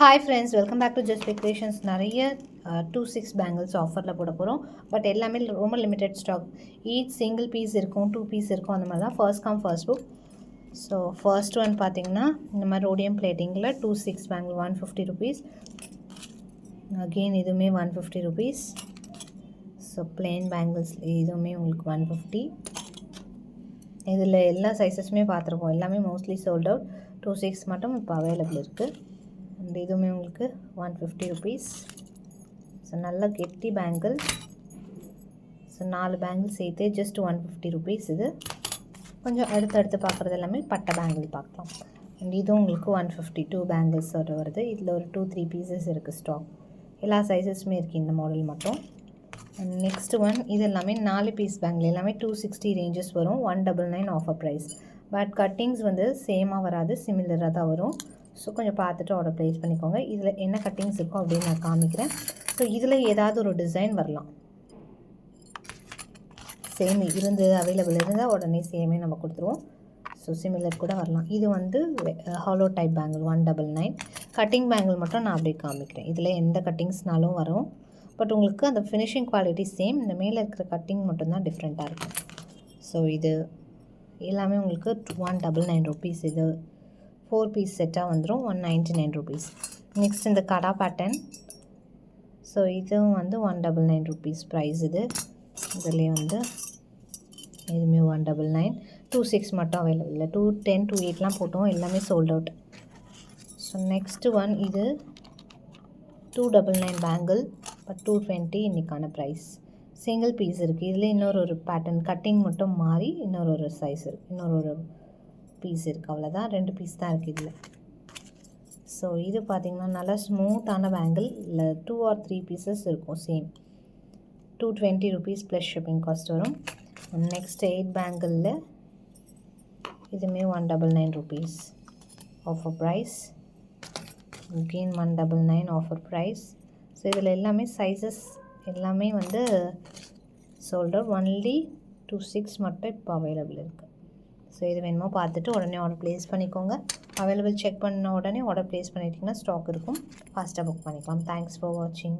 Hi friends, welcome back to Just Creations. நிறைய 2-6 bangles ஆஃபரில் போட போகிறோம். பட் எல்லாமே ரொம்ப limited stock. Each single piece இருக்கும், 2 பீஸ் இருக்கும், அந்த மாதிரி தான். First come first book. So first one பார்த்தீங்கன்னா இந்த மாதிரி ரோடியம் பிளேட்டிங்கில் 2-6 பேங்கிள் 150 ருபீஸ். அகெயின் இதுவுமே 150 ருபீஸ். ஸோ பிளெயின் பேங்கிள்ஸ் இதுவுமே உங்களுக்கு 150. இதில் எல்லா சைஸஸுமே பார்த்துருப்போம். எல்லாமே மோஸ்ட்லி சோல்ட் அவுட். 2-6 மட்டும் இப்போ அவைலபிள் இருக்குது. அண்ட் இதுவுமே உங்களுக்கு 150 ருபீஸ். ஸோ நல்ல கெட்டி பேங்கிள். ஸோ 4 பேங்கிள் சேர்த்து ஜஸ்ட் 150 ருபீஸ். இது கொஞ்சம் அடுத்தடுத்து பார்க்குறது எல்லாமே பட்டை பேங்கிள் பார்க்கலாம். அண்ட் இதுவும் உங்களுக்கு 150 2 பேங்கிள்ஸ் வருது. இதில் ஒரு 2-3 பீசஸ் இருக்குது ஸ்டாக். எல்லா சைஸஸுமே இருக்குது இந்த மாடல் மட்டும். அண்ட் நெக்ஸ்ட் ஒன் இது எல்லாமே 4 பீஸ் பேங்கிள். எல்லாமே 260 ரேஞ்சஸ் வரும். 199 ஆஃபர் ப்ரைஸ். பட் கட்டிங்ஸ் வந்து சேமாக வராது, சிமிலராக தான் வரும். ஸோ கொஞ்சம் பார்த்துட்டு ஆர்டர் ப்ளேஸ் பண்ணிக்கோங்க. இதில் என்ன கட்டிங்ஸ் இருக்கும் அப்படின்னு நான் காமிக்கிறேன். ஸோ இதில் ஏதாவது ஒரு டிசைன் வரலாம். சேம் இருந்து அவைலபிள் இருந்தால் உடனே சேமே நம்ம கொடுத்துருவோம். ஸோ சிமிலர் கூட வரலாம். இது வந்து hollow type bangle 199. Cutting bangle மட்டும் நான் அப்படியே காமிக்கிறேன். இதில் எந்த கட்டிங்ஸ்னாலும் வரும். பட் உங்களுக்கு அந்த ஃபினிஷிங் குவாலிட்டி சேம். இந்த மேலே இருக்கிற கட்டிங் மட்டும்தான் டிஃப்ரெண்ட்டாக இருக்கும். ஸோ இது எல்லாமே உங்களுக்கு 199 ருபீஸ். இது 4 பீஸ் செட்டாக வந்துடும். 199 ருபீஸ். நெக்ஸ்ட் இந்த கடா பேட்டர்ன். ஸோ இதுவும் வந்து 199 ருபீஸ் ப்ரைஸ். இதுலேயே வந்து இதுவுமே 199. 2-6 மட்டும் அவைலபிள் இல்லை. 210 2-8லாம் போட்டோம். எல்லாமே sold out. So next one இது 299 பேங்கிள். பட் 220 இன்றைக்கான ப்ரைஸ். சிங்கிள் பீஸ் இருக்குது. இதில் இன்னொரு பேட்டர்ன் கட்டிங் மட்டும் மாறி இன்னொரு சைஸ் இருக்குது. இன்னொரு பீஸ் இருக்குது. அவ்வளோதான். 2 பீஸ் தான் இருக்குது இதில். ஸோ இது பார்த்திங்கன்னா நல்லா ஸ்மூத்தான பேங்கிள். இல்லை 2 or 3 பீசஸ் இருக்கும். Same 220 rupees plus shipping cost வரும். நெக்ஸ்ட் 8 பேங்கிளில் இதுவுமே 199 rupees offer price. Again 199 offer price. So இதில் எல்லாமே சைஸஸ் எல்லாமே வந்து சோல்ட் அவுட். ஒன்லி 2-6 மட்டும் இப்போ அவைலபிள் இருக்குது. ஸோ இது வேணுமோ பார்த்துட்டு உடனே ஆர்டர் ப்ளேஸ் பண்ணிக்கோங்க. அவைலபிள் செக் பண்ண உடனே ஆர்டர் ப்ளேஸ் பண்ணிட்டிங்கன்னா ஸ்டாக் இருக்கும். ஃபாஸ்ட்டாக புக் பண்ணிக்கலாம். தேங்க்ஸ் ஃபார் வாட்சிங்.